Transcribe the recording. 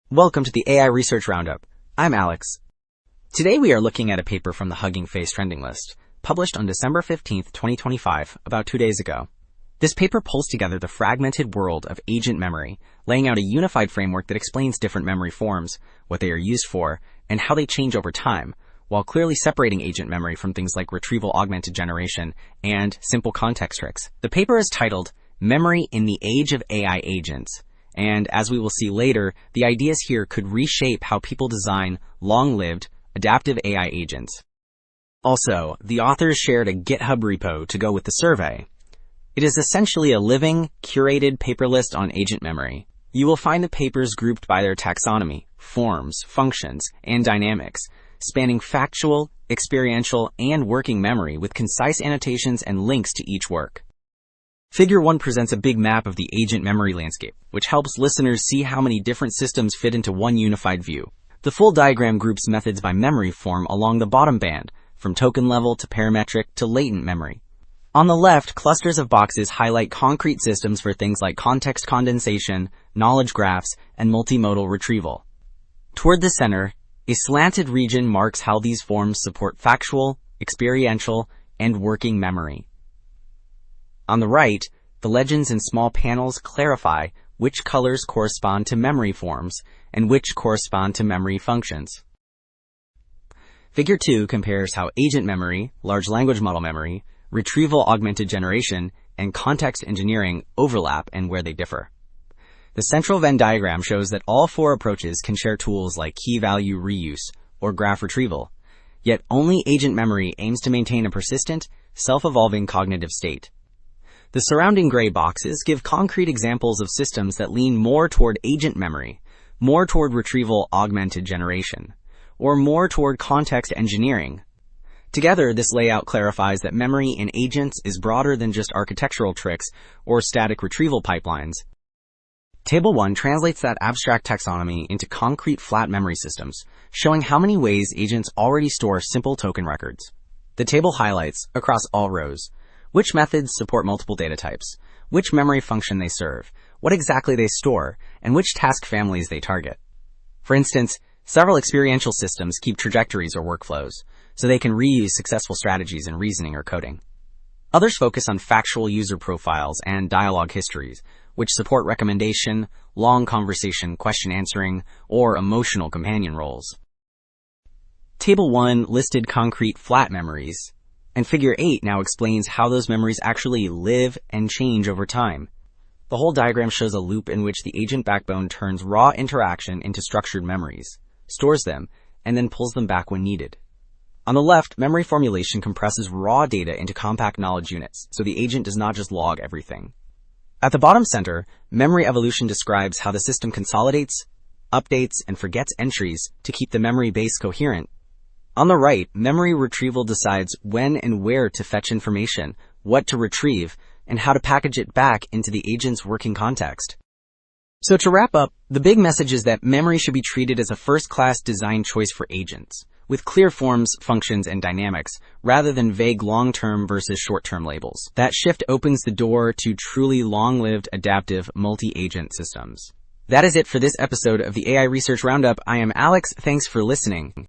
Welcome to the AI Research Roundup. I'm Alex. Today we are looking at a paper from the Hugging Face trending list, published on December 15th, 2025, about 2 days ago. This paper pulls together the fragmented world of agent memory, laying out a unified framework that explains different memory forms, what they are used for, and how they change over time, while clearly separating agent memory from things like retrieval augmented generation and simple context tricks. The paper is titled Memory in the Age of AI Agents. And as we will see later, the ideas here could reshape how people design long-lived, adaptive AI agents. Also, the authors shared a GitHub repo to go with the survey. It is essentially a living, curated paper list on agent memory. You will find the papers grouped by their taxonomy, forms, functions, and dynamics, spanning factual, experiential, and working memory with concise annotations and links to each work. Figure 1 presents a big map of the agent memory landscape, which helps listeners see how many different systems fit into one unified view. The full diagram groups methods by memory form along the bottom band, from token level to parametric to latent memory. On the left, clusters of boxes highlight concrete systems for things like context condensation, knowledge graphs, and multimodal retrieval. Toward the center, a slanted region marks how these forms support factual, experiential, and working memory. On the right, the legends in small panels clarify which colors correspond to memory forms and which correspond to memory functions. Figure 2 compares how agent memory, large language model memory, retrieval augmented generation, and context engineering overlap and where they differ. The central Venn diagram shows that all 4 approaches can share tools like key-value reuse or graph retrieval, yet only agent memory aims to maintain a persistent, self-evolving cognitive state. The surrounding gray boxes give concrete examples of systems that lean more toward agent memory, more toward retrieval augmented generation, or more toward context engineering. Together, this layout clarifies that memory in agents is broader than just architectural tricks or static retrieval pipelines. Table 1 translates that abstract taxonomy into concrete flat memory systems, showing how many ways agents already store simple token records. The table highlights, across all rows, which methods support multiple data types, which memory function they serve, what exactly they store, and which task families they target. For instance, several experiential systems keep trajectories or workflows, so they can reuse successful strategies in reasoning or coding. Others focus on factual user profiles and dialogue histories, which support recommendation, long conversation, question answering, or emotional companion roles. Table 1 listed concrete flat memories, and Figure 8 now explains how those memories actually live and change over time. The whole diagram shows a loop in which the agent backbone turns raw interaction into structured memories, stores them, and then pulls them back when needed. On the left, memory formulation compresses raw data into compact knowledge units, so the agent does not just log everything. At the bottom center, memory evolution describes how the system consolidates, updates, and forgets entries to keep the memory base coherent. On the right, memory retrieval decides when and where to fetch information, what to retrieve, and how to package it back into the agent's working context. So to wrap up, the big message is that memory should be treated as a first-class design choice for agents, with clear forms, functions, and dynamics, rather than vague long-term versus short-term labels. That shift opens the door to truly long-lived, adaptive, multi-agent systems. That is it for this episode of the AI Research Roundup. I am Alex. Thanks for listening.